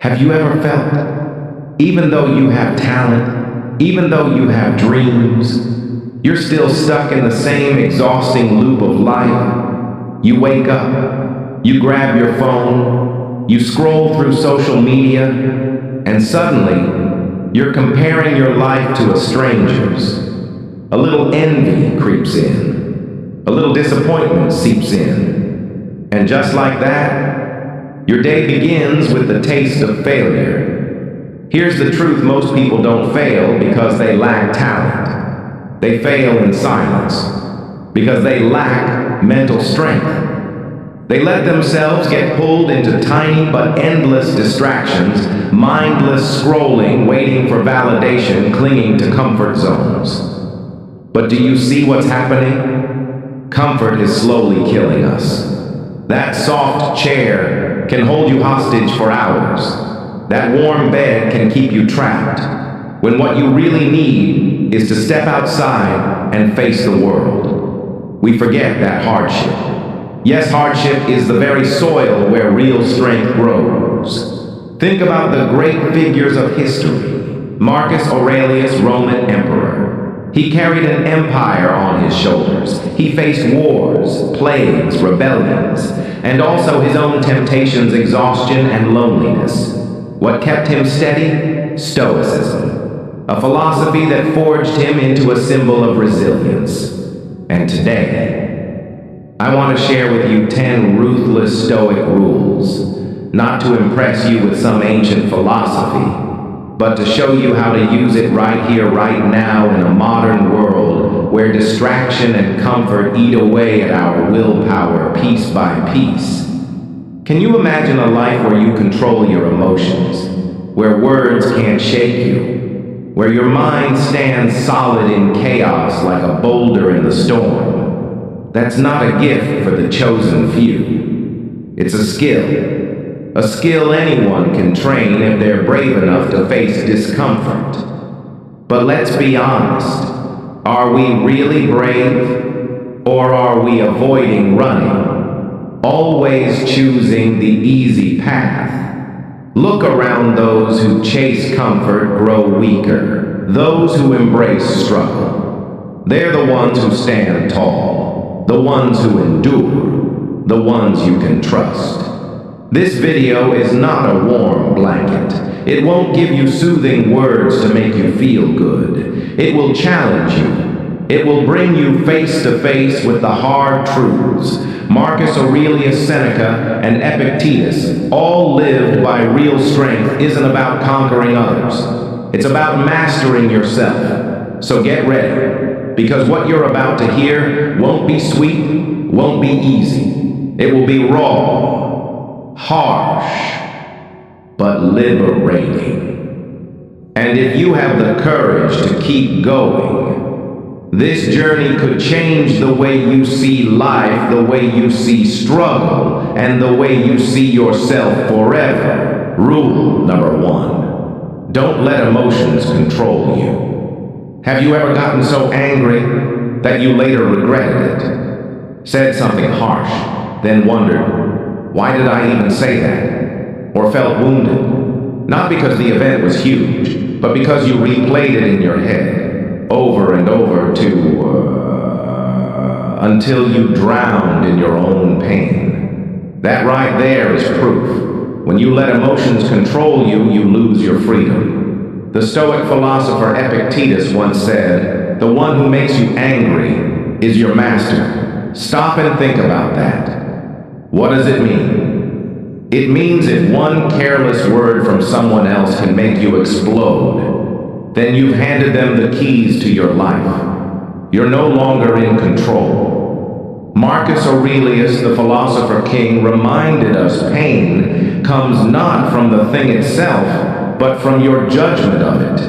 Have you ever felt, even though you have talent, even though you have dreams, you're still stuck in the same exhausting loop of life? You wake up, you grab your phone, you scroll through social media, and suddenly, you're comparing your life to a stranger's. A little envy creeps in, a little disappointment seeps in, and just like that, your day begins with the taste of failure. Here's the truth: most people don't fail because they lack talent. They fail in silence because they lack mental strength. They let themselves get pulled into tiny but endless distractions, mindless scrolling, waiting for validation, clinging to comfort zones. But do you see what's happening? Comfort is slowly killing us. That soft chair can hold you hostage for hours. That warm bed can keep you trapped, when what you really need is to step outside and face the world. We forget that hardship. Yes, hardship is the very soil where real strength grows. Think about the great figures of history. Marcus Aurelius, Roman emperor. He carried an empire on his shoulders. He faced wars, plagues, rebellions, and also his own temptations, exhaustion, and loneliness. What kept him steady? Stoicism, a philosophy that forged him into a symbol of resilience. And today, I want to share with you 10 ruthless Stoic rules, not to impress you with some ancient philosophy, but to show you how to use it right here, right now, in a modern world where distraction and comfort eat away at our willpower piece by piece. Can you imagine a life where you control your emotions, where words can't shake you, where your mind stands solid in chaos like a boulder in the storm? That's not a gift for the chosen few. It's a skill anyone can train if they're brave enough to face discomfort. But let's be honest, are we really brave, or are we avoiding running, always choosing the easy path? Look around. Those who chase comfort grow weaker. Those who embrace struggle, they're the ones who stand tall, the ones who endure, the ones you can trust. This video is not a warm blanket. It won't give you soothing words to make you feel good. It will challenge you. It will bring you face to face with the hard truths. Marcus Aurelius, Seneca, and Epictetus all lived by real strength isn't about conquering others. It's about mastering yourself. So get ready, because what you're about to hear won't be sweet, won't be easy. It will be raw, harsh, but liberating. And if you have the courage to keep going, this journey could change the way you see life, the way you see struggle, and the way you see yourself forever. Rule number 1: don't let emotions control you. Have you ever gotten so angry that you later regretted it? Said something harsh, then wondered, why did I even say that? Or felt wounded, not because the event was huge, but because you replayed it in your head, over and over until you drowned in your own pain. That right there is proof. When you let emotions control you, you lose your freedom. The Stoic philosopher Epictetus once said, "The one who makes you angry is your master." Stop and think about that. What does it mean? It means if one careless word from someone else can make you explode, then you've handed them the keys to your life. You're no longer in control. Marcus Aurelius, the philosopher king, reminded us pain comes not from the thing itself, but from your judgment of it.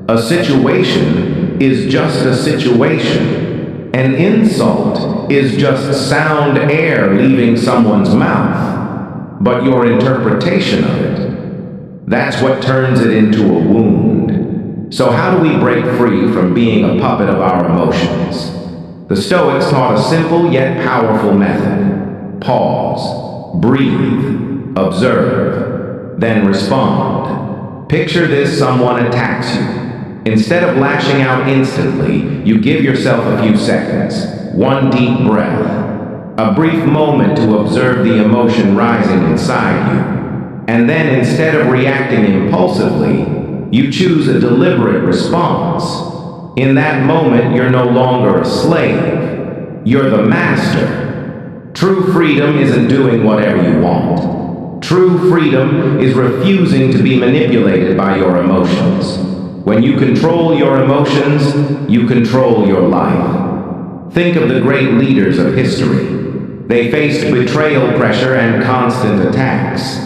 A situation is just a situation. An insult is just sound air leaving someone's mouth, but your interpretation of it, that's what turns it into a wound. So how do we break free from being a puppet of our emotions? The Stoics taught a simple yet powerful method. Pause, breathe, observe. then respond. Picture this: someone attacks you. Instead of lashing out instantly, you give yourself a few seconds, one deep breath, a brief moment to observe the emotion rising inside you. And then, instead of reacting impulsively, you choose a deliberate response. In that moment, you're no longer a slave. You're the master. True freedom isn't doing whatever you want. True freedom is refusing to be manipulated by your emotions. When you control your emotions, you control your life. Think of the great leaders of history. They faced betrayal pressure and constant attacks.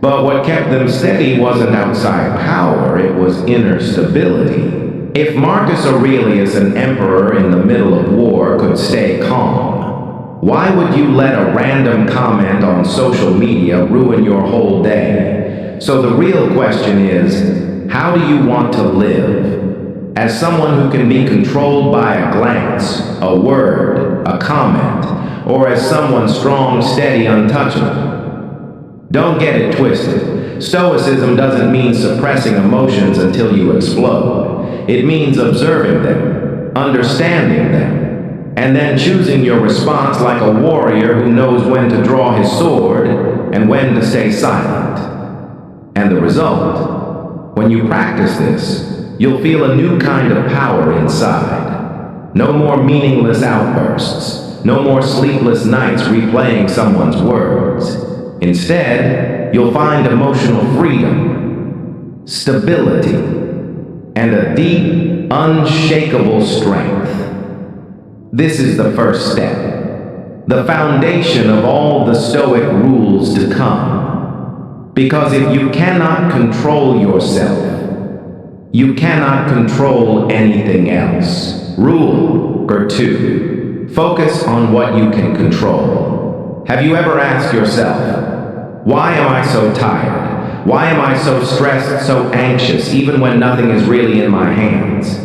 But what kept them steady wasn't outside power, it was inner stability. If Marcus Aurelius, an emperor in the middle of war, could stay calm, why would you let a random comment on social media ruin your whole day? So the real question is, how do you want to live? As someone who can be controlled by a glance, a word, a comment, or as someone strong, steady, untouchable? Don't get it twisted. Stoicism doesn't mean suppressing emotions until you explode. It means observing them, understanding them, and then choosing your response like a warrior who knows when to draw his sword and when to stay silent. And the result? When you practice this, you'll feel a new kind of power inside. No more meaningless outbursts. No more sleepless nights replaying someone's words. Instead, you'll find emotional freedom, stability, and a deep, unshakable strength. This is the first step, the foundation of all the Stoic rules to come. Because if you cannot control yourself, you cannot control anything else. Rule number 2, focus on what you can control. Have you ever asked yourself, why am I so tired? Why am I so stressed, so anxious, even when nothing is really in my hands?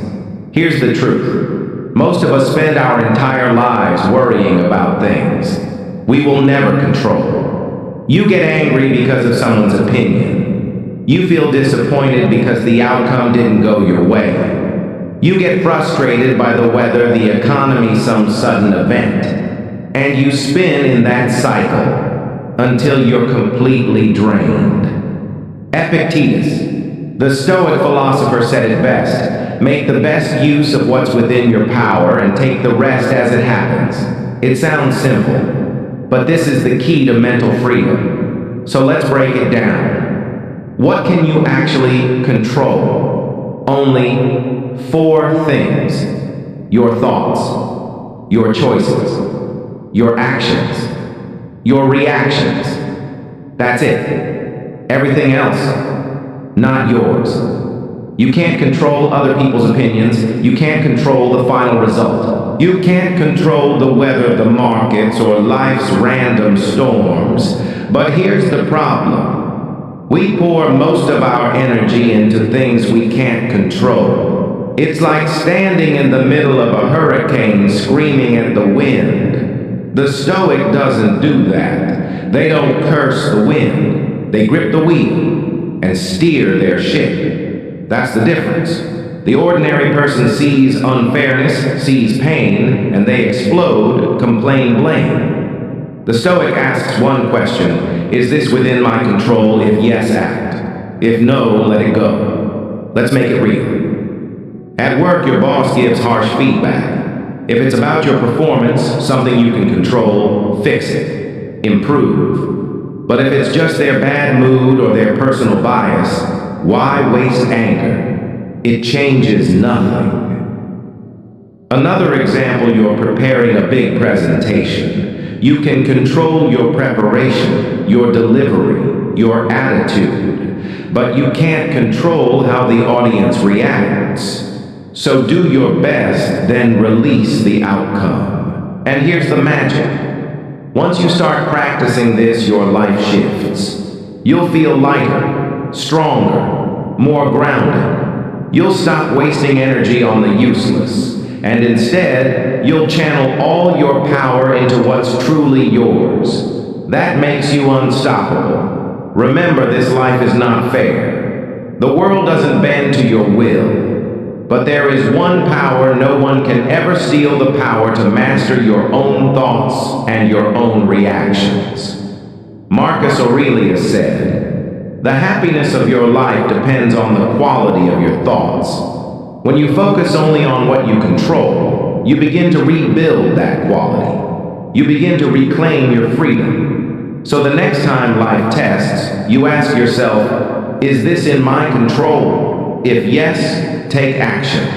Here's the truth. Most of us spend our entire lives worrying about things we will never control. You get angry because of someone's opinion. You feel disappointed because the outcome didn't go your way. You get frustrated by the weather, the economy, some sudden event. And you spin in that cycle until you're completely drained. Epictetus, the Stoic philosopher, said it best: make the best use of what's within your power and take the rest as it happens. It sounds simple, but this is the key to mental freedom. So let's break it down. What can you actually control? Only 4 things: your thoughts, your choices, your actions, your reactions. That's it. Everything else, not yours. You can't control other people's opinions. You can't control the final result. You can't control the weather, the markets, or life's random storms. But here's the problem. We pour most of our energy into things we can't control. It's like standing in the middle of a hurricane screaming at the wind. The Stoic doesn't do that. They don't curse the wind. They grip the wheel and steer their ship. That's the difference. The ordinary person sees unfairness, sees pain, and they explode, complain, blame. The Stoic asks one question: is this within my control? If yes, act. If no, let it go. Let's make it real. At work, your boss gives harsh feedback. If it's about your performance, something you can control, fix it, improve. But if it's just their bad mood or their personal bias, why waste anger? It changes nothing. Another example: you're preparing a big presentation. You can control your preparation, your delivery, your attitude, but you can't control how the audience reacts. So do your best, then release the outcome. And here's the magic. Once you start practicing this, your life shifts. You'll feel lighter, stronger, more grounded. You'll stop wasting energy on the useless, and instead, you'll channel all your power into what's truly yours. That makes you unstoppable. Remember, this life is not fair. The world doesn't bend to your will, but there is one power no one can ever steal the power to master your own thoughts and your own reactions. Marcus Aurelius said, "The happiness of your life depends on the quality of your thoughts." When you focus only on what you control, you begin to rebuild that quality. You begin to reclaim your freedom. So the next time life tests, you ask yourself, is this in my control? If yes, take action.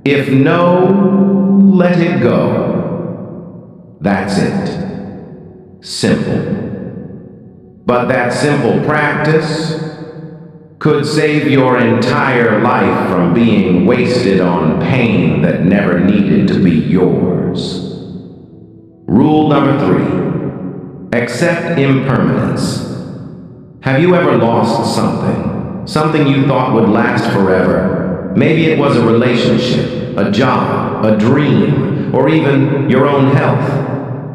If no, let it go. That's it. Simple. But that simple practice could save your entire life from being wasted on pain that never needed to be yours. Rule number 3, accept impermanence. Have you ever lost something? Something you thought would last forever? Maybe it was a relationship, a job, a dream, or even your own health.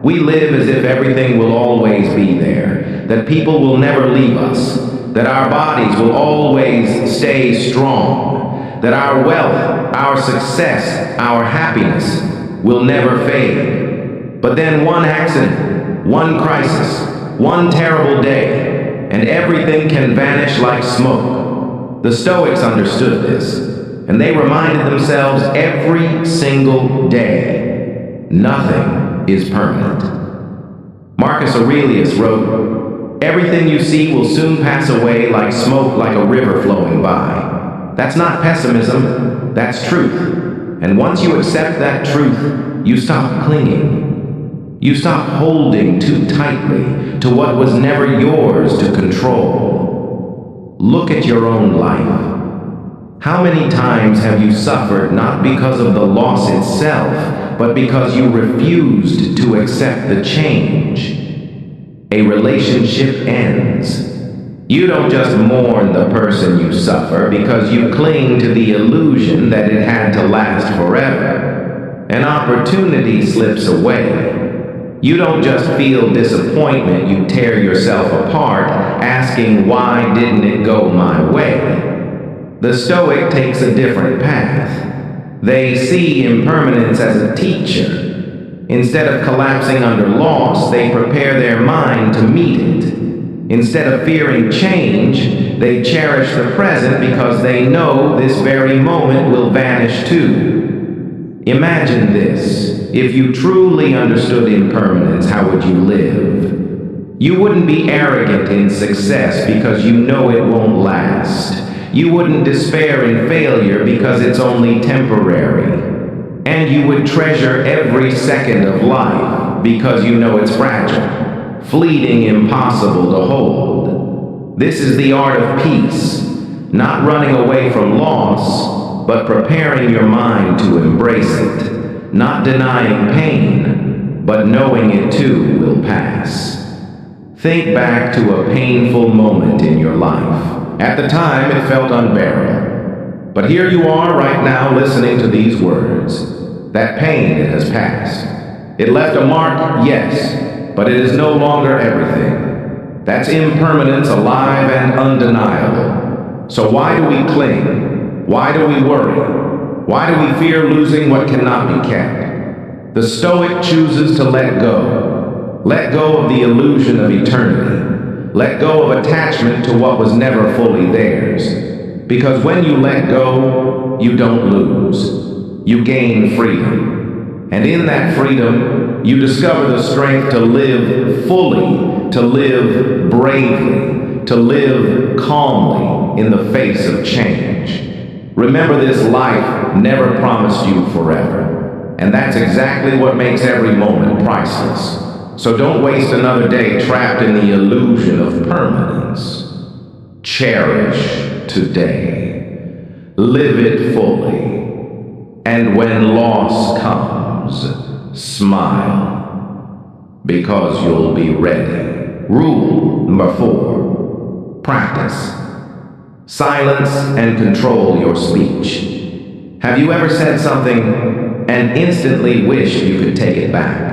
We live as if everything will always be there, that people will never leave us, that our bodies will always stay strong, that our wealth, our success, our happiness will never fade. But then one accident, one crisis, one terrible day, and everything can vanish like smoke. The Stoics understood this, and they reminded themselves every single day, nothing is permanent. Marcus Aurelius wrote, "Everything you see will soon pass away like smoke, like a river flowing by." That's not pessimism, that's truth. And once you accept that truth, you stop clinging. You stop holding too tightly to what was never yours to control. Look at your own life. How many times have you suffered not because of the loss itself, but because you refused to accept the change? A relationship ends. You don't just mourn the person you suffer because you cling to the illusion that it had to last forever. An opportunity slips away. You don't just feel disappointment, you tear yourself apart, asking, why didn't it go my way? The Stoic takes a different path. They see impermanence as a teacher. Instead of collapsing under loss, they prepare their mind to meet it. Instead of fearing change, they cherish the present because they know this very moment will vanish too. Imagine this. If you truly understood impermanence, how would you live? You wouldn't be arrogant in success because you know it won't last. You wouldn't despair in failure because it's only temporary. And you would treasure every second of life because you know it's fragile, fleeting, impossible to hold. This is the art of peace, not running away from loss, but preparing your mind to embrace it. Not denying pain, but knowing it too will pass. Think back to a painful moment in your life. At the time, it felt unbearable. But here you are right now listening to these words. That pain, it has passed. It left a mark, yes, but it is no longer everything. That's impermanence, alive and undeniable. So why do we cling? Why do we worry? Why do we fear losing what cannot be kept? The Stoic chooses to let go. Let go of the illusion of eternity. Let go of attachment to what was never fully theirs. Because when you let go, you don't lose. You gain freedom. And in that freedom, you discover the strength to live fully, to live bravely, to live calmly in the face of change. Remember, this life never promised you forever. And that's exactly what makes every moment priceless. So don't waste another day trapped in the illusion of permanence. Cherish today. Live it fully. And when loss comes, smile. Because you'll be ready. Rule number 4. Practice. Silence and control your speech. Have you ever said something and instantly wished you could take it back?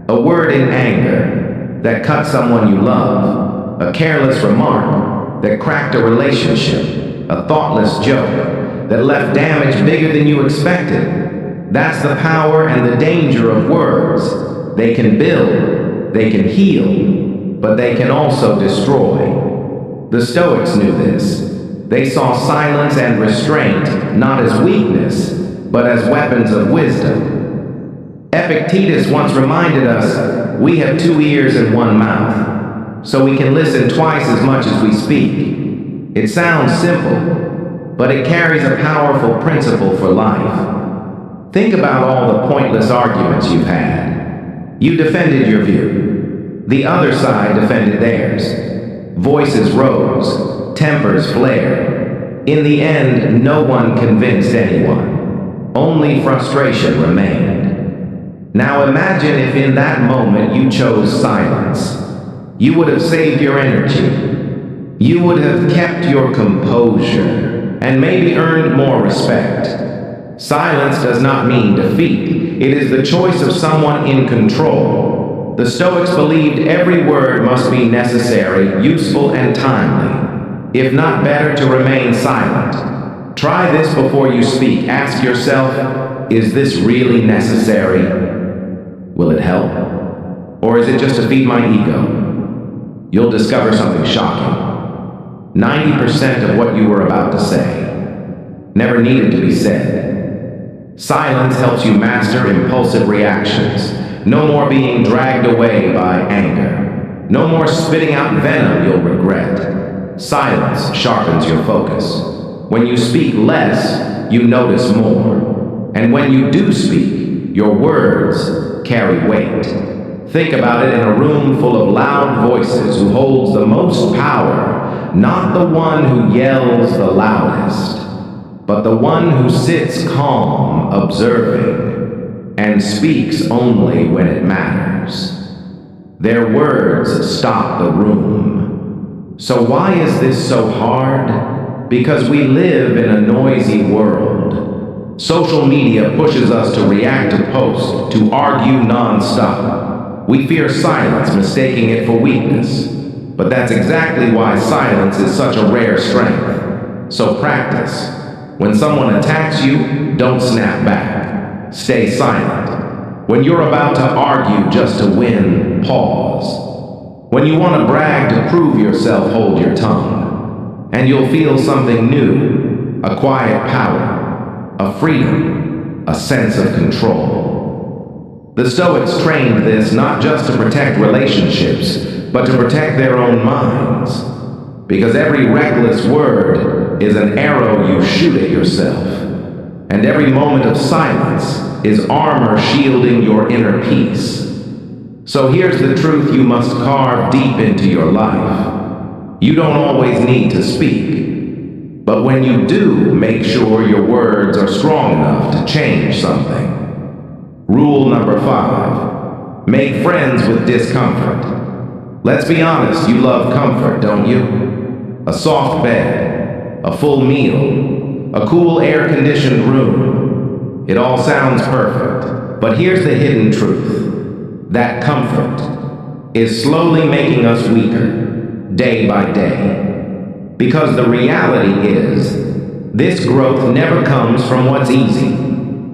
A word in anger that cut someone you love, a careless remark that cracked a relationship, a thoughtless joke that left damage bigger than you expected. That's the power and the danger of words. They can build, they can heal, but they can also destroy. The Stoics knew this. They saw silence and restraint not as weakness, but as weapons of wisdom. Epictetus once reminded us, we have 2 ears and 1 mouth, so we can listen twice as much as we speak. It sounds simple, but it carries a powerful principle for life. Think about all the pointless arguments you've had. You defended your view. The other side defended theirs. Voices rose, tempers flared. In the end, no one convinced anyone. Only frustration remained. Now imagine if in that moment you chose silence. You would have saved your energy. You would have kept your composure and maybe earned more respect. Silence does not mean defeat. It is the choice of someone in control. The Stoics believed every word must be necessary, useful, and timely. If not, better to remain silent. Try this before you speak. Ask yourself, is this really necessary? Will it help? Or is it just to feed my ego? You'll discover something shocking. 90% of what you were about to say never needed to be said. Silence helps you master impulsive reactions. No more being dragged away by anger. No more spitting out venom you'll regret. Silence sharpens your focus. When you speak less, you notice more. And when you do speak, your words carry weight. Think about it: in a room full of loud voices, who holds the most power? Not the one who yells the loudest, but the one who sits calm, observing, and speaks only when it matters. Their words stop the room. So why is this so hard? Because we live in a noisy world. Social media pushes us to react to posts, to argue non-stop. We fear silence, mistaking it for weakness. But that's exactly why silence is such a rare strength. So practice. When someone attacks you, don't snap back. Stay silent. When you're about to argue just to win, pause. When you want to brag to prove yourself, hold your tongue. And you'll feel something new, a quiet power, a freedom, a sense of control. The Stoics trained this not just to protect relationships, but to protect their own minds. Because every reckless word is an arrow you shoot at yourself. And every moment of silence is armor shielding your inner peace. So here's the truth you must carve deep into your life. You don't always need to speak. But when you do, make sure your words are strong enough to change something. Rule number 5. Make friends with discomfort. Let's be honest, you love comfort, don't you? A soft bed, a full meal, a cool air-conditioned room. It all sounds perfect. But here's the hidden truth. That comfort is slowly making us weaker, day by day. Because the reality is, this growth never comes from what's easy.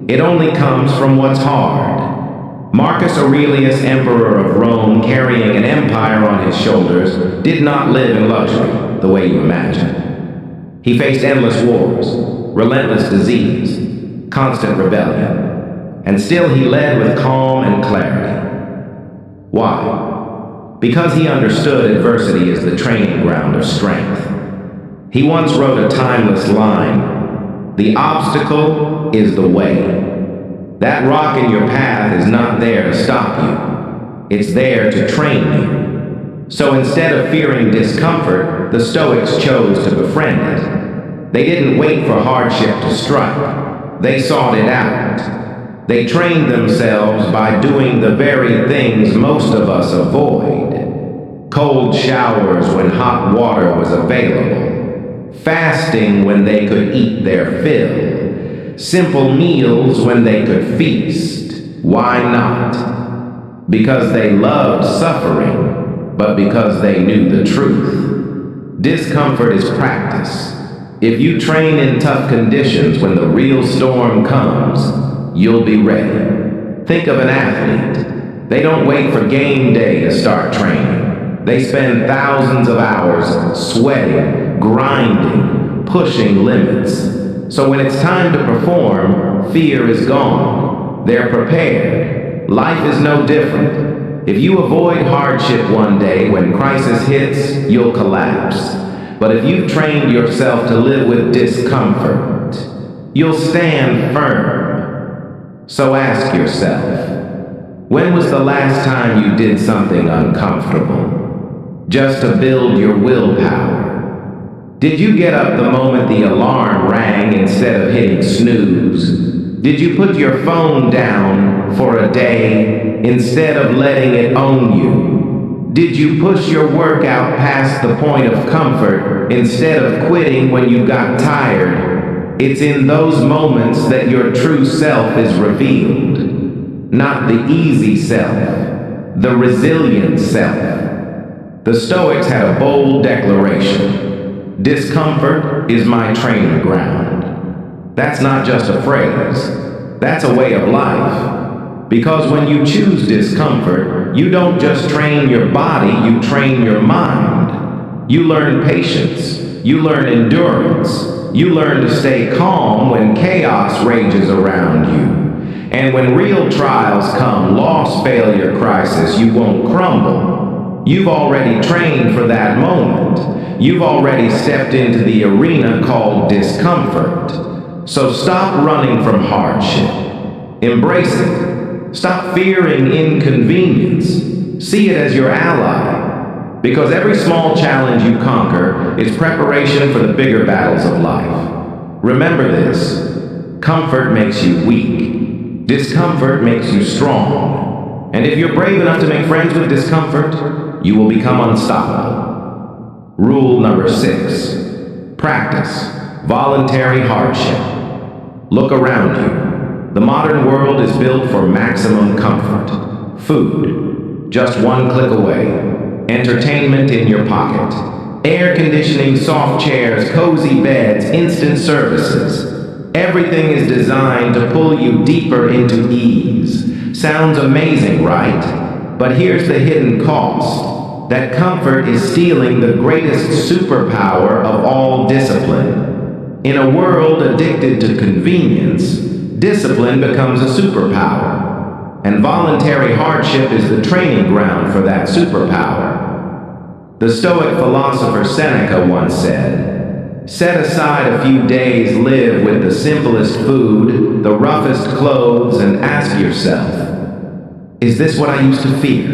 It only comes from what's hard. Marcus Aurelius, emperor of Rome, carrying an empire on his shoulders, did not live in luxury the way you imagine. He faced endless wars, relentless disease, constant rebellion, and still he led with calm and clarity. Why? Because he understood adversity is the training ground of strength. He once wrote a timeless line: "The obstacle is the way." That rock in your path is not there to stop you. It's there to train you. So instead of fearing discomfort, the Stoics chose to befriend it. They didn't wait for hardship to strike. They sought it out. They trained themselves by doing the very things most of us avoid. Cold showers when hot water was available. Fasting when they could eat their fill. Simple meals when they could feast. Why not? Because they loved suffering. but because they knew the truth. Discomfort is practice. If you train in tough conditions, when the real storm comes, you'll be ready. Think of an athlete. They don't wait for game day to start training. They spend thousands of hours sweating, grinding, pushing limits. So when it's time to perform, fear is gone. They're prepared. Life is no different. If you avoid hardship one day, when crisis hits, you'll collapse. But if you've trained yourself to live with discomfort, you'll stand firm. So ask yourself, when was the last time you did something uncomfortable, just to build your willpower? Did you get up the moment the alarm rang instead of hitting snooze? Did you put your phone down for a day instead of letting it own you? Did you push your workout past the point of comfort instead of quitting when you got tired? It's in those moments that your true self is revealed. Not the easy self, the resilient self. The Stoics had a bold declaration. Discomfort is my training ground. That's not just a phrase. That's a way of life. Because when you choose discomfort, you don't just train your body, you train your mind. You learn patience. You learn endurance. You learn to stay calm when chaos rages around you. And when real trials come, loss, failure, crisis, you won't crumble. You've already trained for that moment. You've already stepped into the arena called discomfort. So stop running from hardship. Embrace it. Stop fearing inconvenience. See it as your ally. Because every small challenge you conquer is preparation for the bigger battles of life. Remember this. Comfort makes you weak. Discomfort makes you strong. And if you're brave enough to make friends with discomfort, you will become unstoppable. Rule number 6. Practice voluntary hardship. Look around you. The modern world is built for maximum comfort. Food, just one click away. Entertainment in your pocket. Air conditioning, soft chairs, cozy beds, instant services. Everything is designed to pull you deeper into ease. Sounds amazing, right? But here's the hidden cost. That comfort is stealing the greatest superpower of all discipline. In a world addicted to convenience, discipline becomes a superpower, and voluntary hardship is the training ground for that superpower. The Stoic philosopher Seneca once said, "Set aside a few days, live with the simplest food, the roughest clothes, and ask yourself, is this what I used to fear?"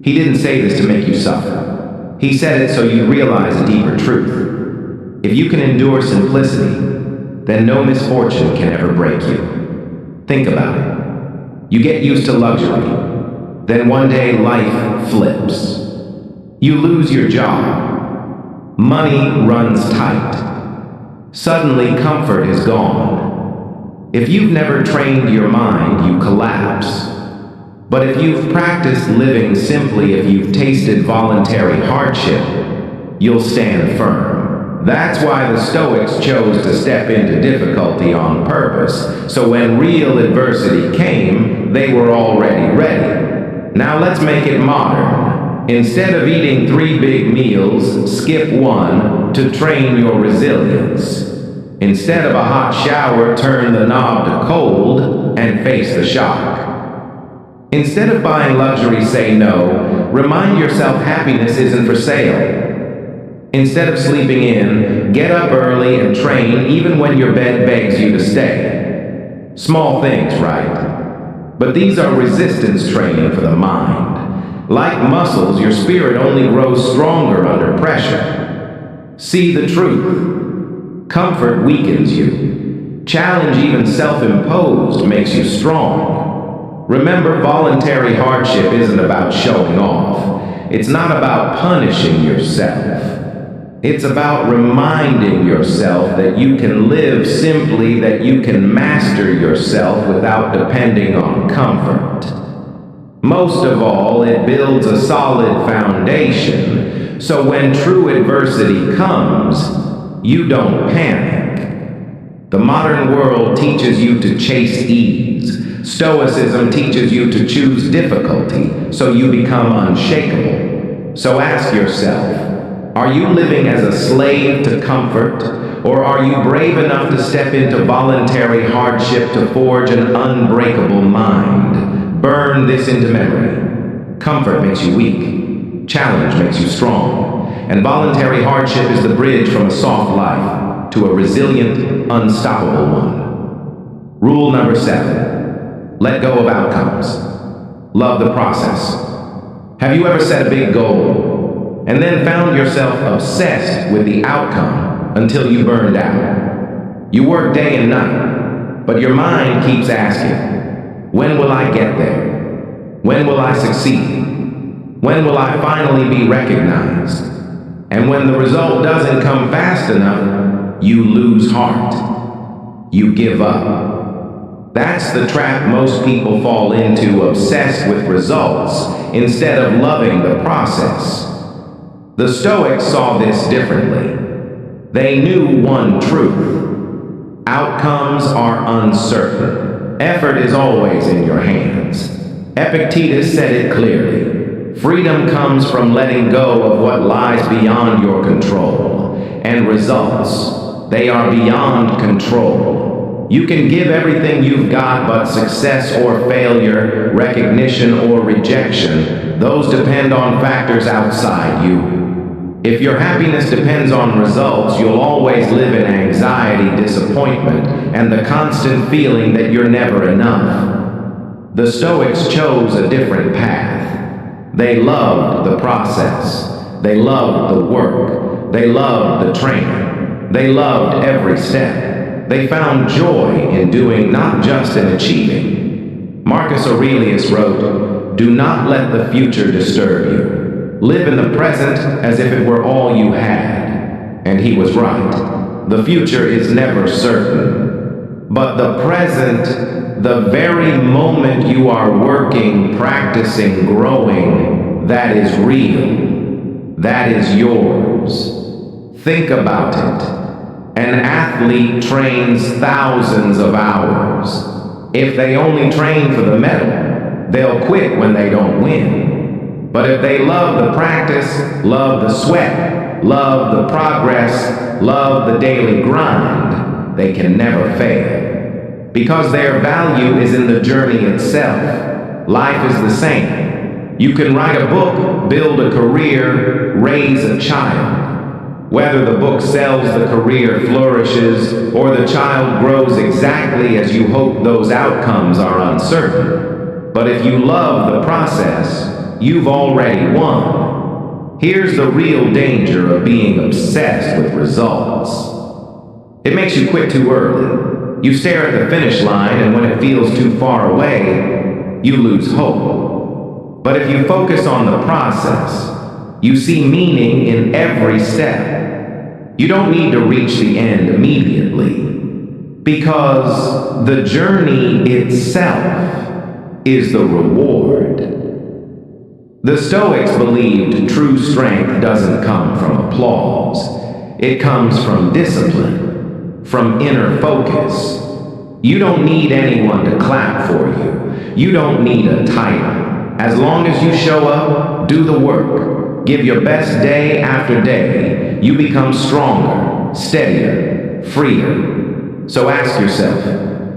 He didn't say this to make you suffer. He said it so you realize a deeper truth. If you can endure simplicity, then no misfortune can ever break you. Think about it. You get used to luxury. Then one day life flips. You lose your job. Money runs tight. Suddenly comfort is gone. If you've never trained your mind, you collapse. But if you've practiced living simply, if you've tasted voluntary hardship, you'll stand firm. That's why the Stoics chose to step into difficulty on purpose, so when real adversity came, they were already ready. Now let's make it modern. Instead of eating 3 big meals, skip one to train your resilience. Instead of a hot shower, turn the knob to cold and face the shock. Instead of buying luxury, say no. Remind yourself happiness isn't for sale. Instead of sleeping in, get up early and train even when your bed begs you to stay. Small things, right? But these are resistance training for the mind. Like muscles, your spirit only grows stronger under pressure. See the truth. Comfort weakens you. Challenge, even self-imposed, makes you strong. Remember, voluntary hardship isn't about showing off. It's not about punishing yourself. It's about reminding yourself that you can live simply, that you can master yourself without depending on comfort. Most of all, it builds a solid foundation, so when true adversity comes, you don't panic. The modern world teaches you to chase ease. Stoicism teaches you to choose difficulty, so you become unshakable. So ask yourself, are you living as a slave to comfort, or are you brave enough to step into voluntary hardship to forge an unbreakable mind? Burn this into memory. Comfort makes you weak. Challenge makes you strong. And voluntary hardship is the bridge from a soft life to a resilient, unstoppable one. Rule number 7. Let go of outcomes. Love the process. Have you ever set a big goal and then found yourself obsessed with the outcome until you burned out? You work day and night, but your mind keeps asking, when will I get there? When will I succeed? When will I finally be recognized? And when the result doesn't come fast enough, you lose heart. You give up. That's the trap most people fall into, obsessed with results instead of loving the process. The Stoics saw this differently. They knew one truth: outcomes are uncertain. Effort is always in your hands. Epictetus said it clearly. Freedom comes from letting go of what lies beyond your control. And results, they are beyond control. You can give everything you've got, but success or failure, recognition or rejection, those depend on factors outside you. If your happiness depends on results, you'll always live in anxiety, disappointment, and the constant feeling that you're never enough. The Stoics chose a different path. They loved the process. They loved the work. They loved the training. They loved every step. They found joy in doing, not just in achieving. Marcus Aurelius wrote, "Do not let the future disturb you. Live in the present as if it were all you had." And he was right. The future is never certain. But the present, the very moment you are working, practicing, growing, that is real. That is yours. Think about it. An athlete trains thousands of hours. If they only train for the medal, they'll quit when they don't win. But if they love the practice, love the sweat, love the progress, love the daily grind, they can never fail. Because their value is in the journey itself. Life is the same. You can write a book, build a career, raise a child. Whether the book sells, the career flourishes, or the child grows exactly as you hope, those outcomes are uncertain. But if you love the process, you've already won. Here's the real danger of being obsessed with results. It makes you quit too early. You stare at the finish line, and when it feels too far away, you lose hope. But if you focus on the process, you see meaning in every step. You don't need to reach the end immediately, because the journey itself is the reward. The Stoics believed true strength doesn't come from applause. It comes from discipline, from inner focus. You don't need anyone to clap for you. You don't need a title. As long as you show up, do the work, give your best day after day, you become stronger, steadier, freer. So ask yourself,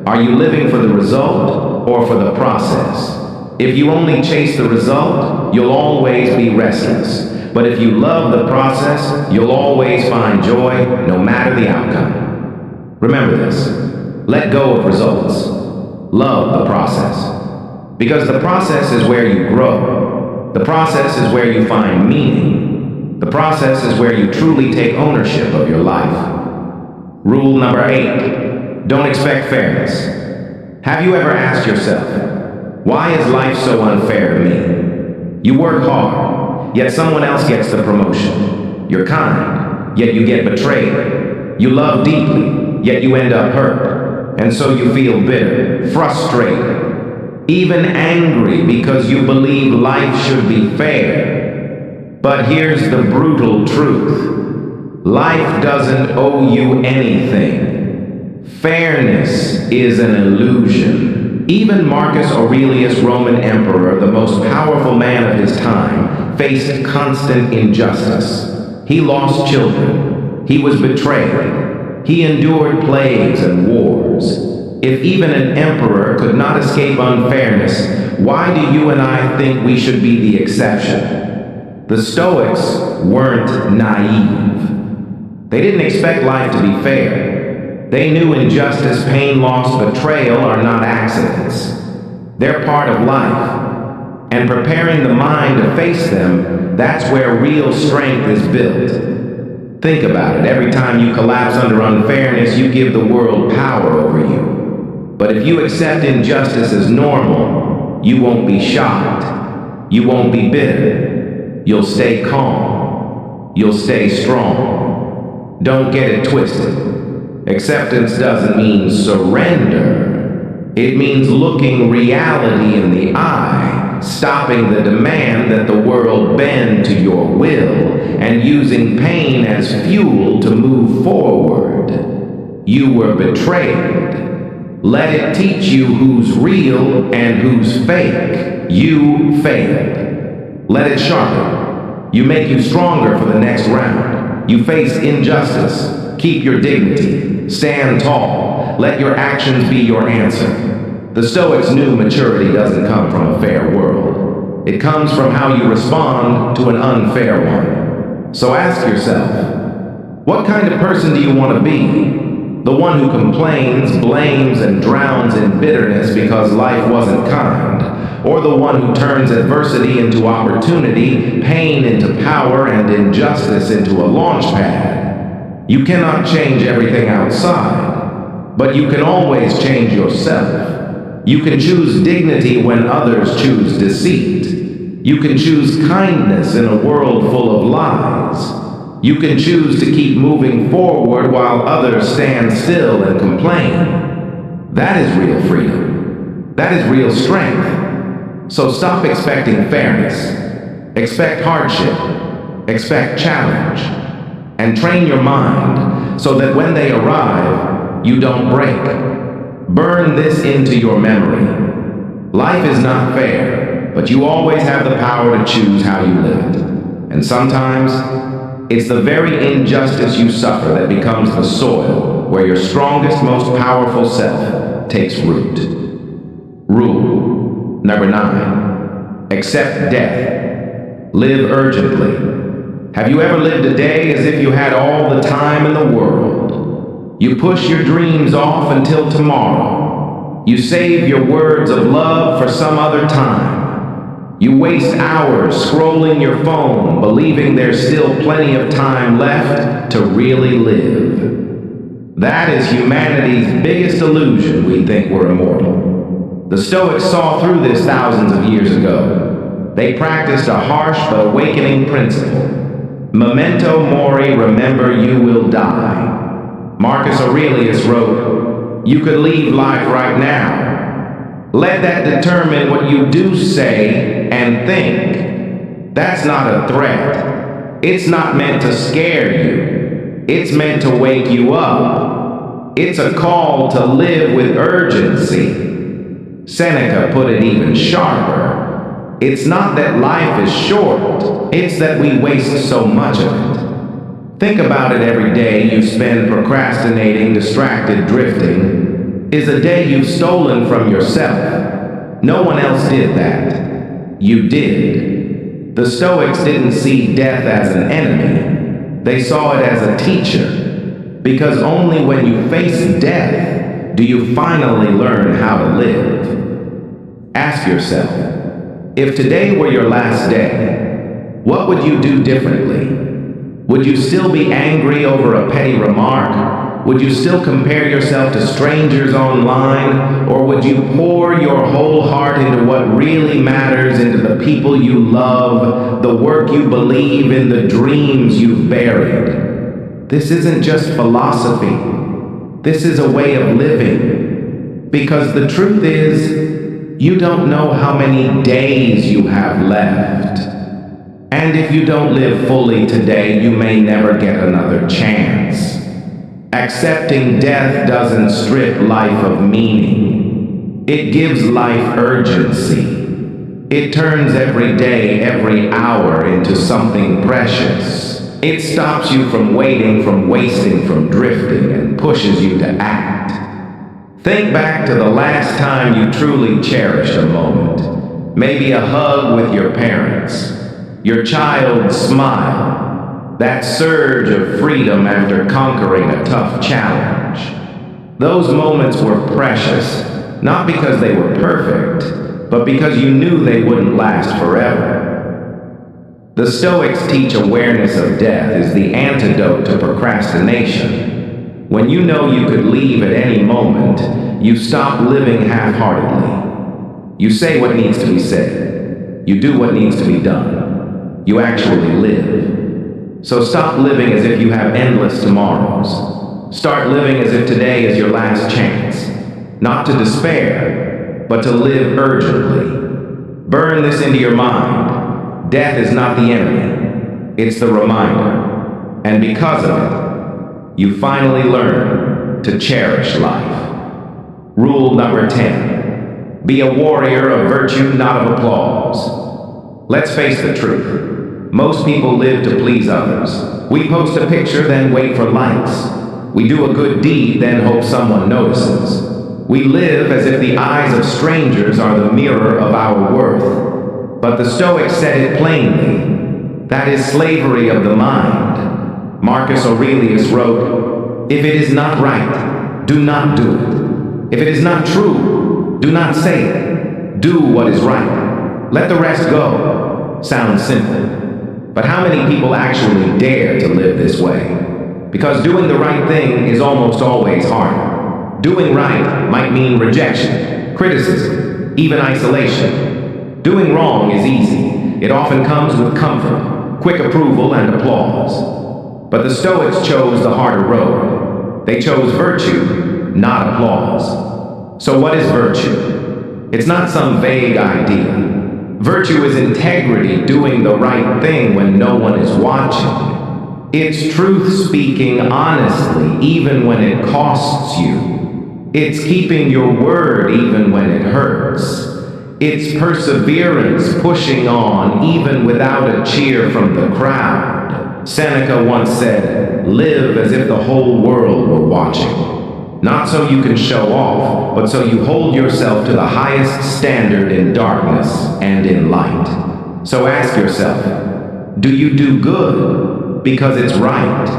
are you living for the result or for the process? If you only chase the result, you'll always be restless. But if you love the process, you'll always find joy, no matter the outcome. Remember this: let go of results. Love the process. Because the process is where you grow. The process is where you find meaning. The process is where you truly take ownership of your life. Rule number 8: don't expect fairness. Have you ever asked yourself, why is life so unfair to me? You work hard, yet someone else gets the promotion. You're kind, yet you get betrayed. You love deeply, yet you end up hurt. And so you feel bitter, frustrated. even angry because you believe life should be fair. But here's the brutal truth. Life doesn't owe you anything. Fairness is an illusion. Even Marcus Aurelius, Roman emperor, the most powerful man of his time, faced constant injustice. He lost children. He was betrayed. He endured plagues and wars. If even an emperor could not escape unfairness, why do you and I think we should be the exception? The Stoics weren't naive. They didn't expect life to be fair. They knew injustice, pain, loss, betrayal are not accidents. They're part of life. And preparing the mind to face them, that's where real strength is built. Think about it. Every time you collapse under unfairness, you give the world power over you. But if you accept injustice as normal, you won't be shocked. You won't be bitter. You'll stay calm. You'll stay strong. Don't get it twisted. Acceptance doesn't mean surrender. It means looking reality in the eye, stopping the demand that the world bend to your will, and using pain as fuel to move forward. You were betrayed. Let it teach you who's real and who's fake. You failed. Let it sharpen. You make you stronger for the next round. You face injustice. Keep your dignity. Stand tall. Let your actions be your answer. The Stoics knew maturity doesn't come from a fair world. It comes from how you respond to an unfair one. So ask yourself, what kind of person do you want to be? The one who complains, blames, and drowns in bitterness because life wasn't kind? Or the one who turns adversity into opportunity, pain into power, and injustice into a launch pad? You cannot change everything outside, but you can always change yourself. You can choose dignity when others choose deceit. You can choose kindness in a world full of lies. You can choose to keep moving forward while others stand still and complain. That is real freedom. That is real strength. So stop expecting fairness. Expect hardship. Expect challenge. And train your mind so that when they arrive, you don't break. Burn this into your memory. Life is not fair, but you always have the power to choose how you live it. And sometimes, it's the very injustice you suffer that becomes the soil where your strongest, most powerful self takes root. Rule number 9. Accept death. Live urgently. Have you ever lived a day as if you had all the time in the world? You push your dreams off until tomorrow. You save your words of love for some other time. You waste hours scrolling your phone, believing there's still plenty of time left to really live. That is humanity's biggest illusion. We think we're immortal. The Stoics saw through this thousands of years ago. They practiced a harsh but awakening principle. Memento mori, remember you will die. Marcus Aurelius wrote, you could leave life right now. Let that determine what you do say and think. That's not a threat. It's not meant to scare you. It's meant to wake you up. It's a call to live with urgency. Seneca put it even sharper. It's not that life is short. It's that we waste so much of it. Think about it. Every day you spend procrastinating, distracted, drifting, is a day you've stolen from yourself. No one else did that. You did. The Stoics didn't see death as an enemy. They saw it as a teacher. Because only when you face death do you finally learn how to live. Ask yourself, if today were your last day, what would you do differently? Would you still be angry over a petty remark? Would you still compare yourself to strangers online? Or would you pour your whole heart into what really matters, into the people you love, the work you believe in, the dreams you've buried? This isn't just philosophy. This is a way of living. Because the truth is, You don't know how many days you have left. And if you don't live fully today, you may never get another chance. Accepting death doesn't strip life of meaning. It gives life urgency. It turns every day, every hour into something precious. It stops you from waiting, from wasting, from drifting, and pushes you to act. Think back to the last time you truly cherished a moment. Maybe a hug with your parents, your child's smile, that surge of freedom after conquering a tough challenge. Those moments were precious, not because they were perfect, but because you knew they wouldn't last forever. The Stoics teach awareness of death is the antidote to procrastination. When you know you could leave at any moment, you stop living half-heartedly. You say what needs to be said. You do what needs to be done. You actually live. So stop living as if you have endless tomorrows. Start living as if today is your last chance. Not to despair, but to live urgently. Burn this into your mind. Death is not the enemy. It's the reminder. And because of it, you finally learn to cherish life. Rule number 10. Be a warrior of virtue, not of applause. Let's face the truth. Most people live to please others. We post a picture, then wait for likes. We do a good deed, then hope someone notices. We live as if the eyes of strangers are the mirror of our worth. But the Stoics said it plainly. That is slavery of the mind. Marcus Aurelius wrote, "If it is not right, do not do it. If it is not true, do not say it. Do what is right. Let the rest go." Sounds simple. But how many people actually dare to live this way? Because doing the right thing is almost always harder. Doing right might mean rejection, criticism, even isolation. Doing wrong is easy. It often comes with comfort, quick approval, and applause. But the Stoics chose the harder road. They chose virtue, not applause. So what is virtue? It's not some vague idea. Virtue is integrity, doing the right thing when no one is watching. It's truth speaking honestly, even when it costs you. It's keeping your word even when it hurts. It's perseverance, pushing on even without a cheer from the crowd. Seneca once said, "Live as if the whole world were watching." Not so you can show off, but so you hold yourself to the highest standard in darkness and in light. So ask yourself, do you do good because it's right,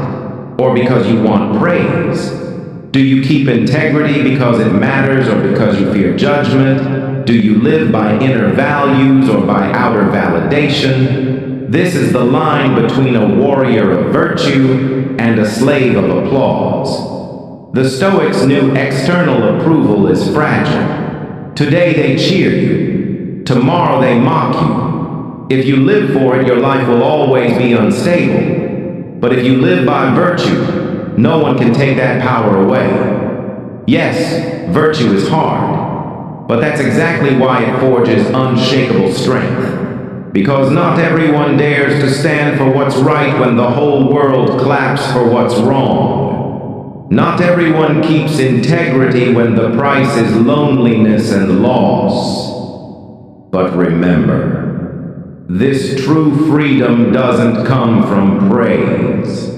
or because you want praise? Do you keep integrity because it matters or because you fear judgment? Do you live by inner values or by outer validation? This is the line between a warrior of virtue and a slave of applause. The Stoics knew external approval is fragile. Today they cheer you. Tomorrow they mock you. If you live for it, your life will always be unstable. But if you live by virtue, no one can take that power away. Yes, virtue is hard, but that's exactly why it forges unshakable strength. Because not everyone dares to stand for what's right when the whole world claps for what's wrong. Not everyone keeps integrity when the price is loneliness and loss. But remember, this true freedom doesn't come from praise.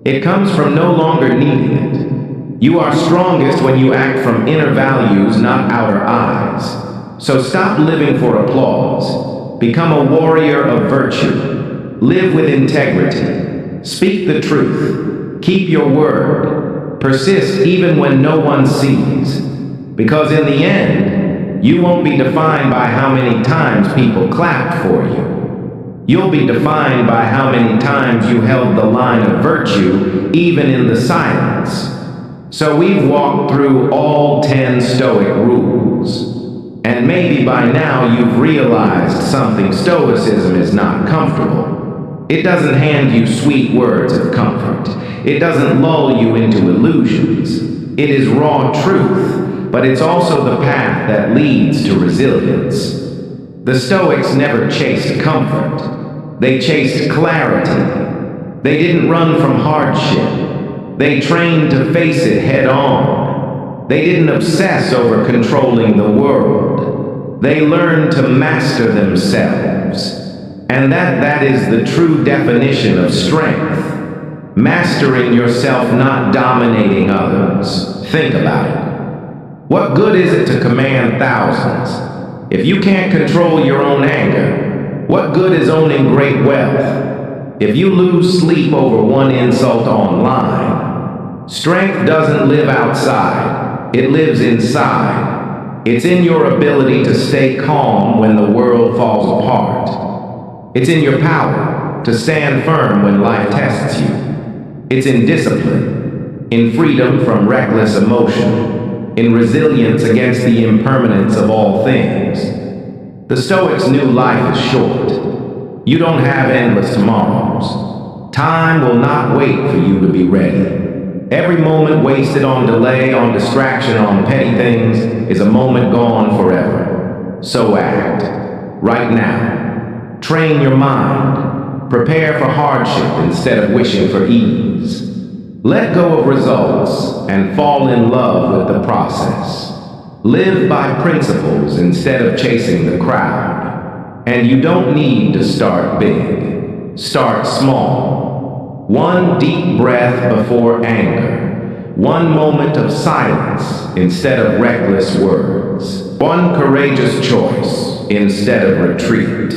It comes from no longer needing it. You are strongest when you act from inner values, not outer eyes. So stop living for applause. Become a warrior of virtue. Live with integrity. Speak the truth. Keep your word. Persist even when no one sees. Because in the end, you won't be defined by how many times people clapped for you. You'll be defined by how many times you held the line of virtue, even in the silence. So we've walked through all 10 Stoic rules. And maybe by now you've realized something: Stoicism is not comfortable. It doesn't hand you sweet words of comfort. It doesn't lull you into illusions. It is raw truth. but it's also the path that leads to resilience. The Stoics never chased comfort. They chased clarity. They didn't run from hardship. They trained to face it head on. They didn't obsess over controlling the world. They learned to master themselves. And that is the true definition of strength. Mastering yourself, not dominating others. Think about it. What good is it to command thousands if you can't control your own anger? What good is owning great wealth if you lose sleep over one insult online? Strength doesn't live outside. It lives inside. It's in your ability to stay calm when the world falls apart. It's in your power to stand firm when life tests you. It's in discipline, in freedom from reckless emotion, in resilience against the impermanence of all things. The Stoics knew life is short. You don't have endless tomorrows. Time will not wait for you to be ready. Every moment wasted on delay, on distraction, on petty things is a moment gone forever. So act, right now. Train your mind. Prepare for hardship instead of wishing for ease. Let go of results and fall in love with the process. Live by principles instead of chasing the crowd. And you don't need to start big. Start small. One deep breath before anger. One moment of silence instead of reckless words. One courageous choice instead of retreat.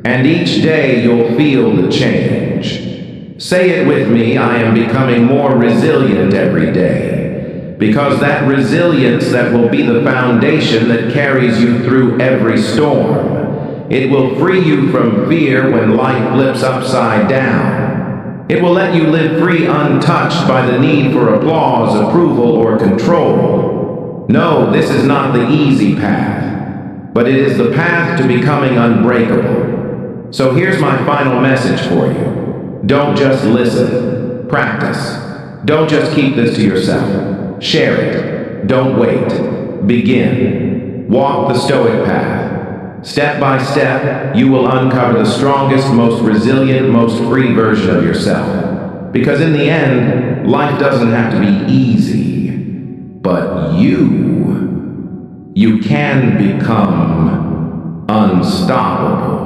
And each day you'll feel the change. Say it with me, I am becoming more resilient every day. Because that resilience that will be the foundation that carries you through every storm. It will free you from fear when life flips upside down. It will let you live free, untouched by the need for applause, approval, or control. No, this is not the easy path, but it is the path to becoming unbreakable. So here's my final message for you. Don't just listen. Practice. Don't just keep this to yourself. Share it. Don't wait. Begin. Walk the Stoic path. Step by step, you will uncover the strongest, most resilient, most free version of yourself. Because in the end, life doesn't have to be easy. But you can become unstoppable.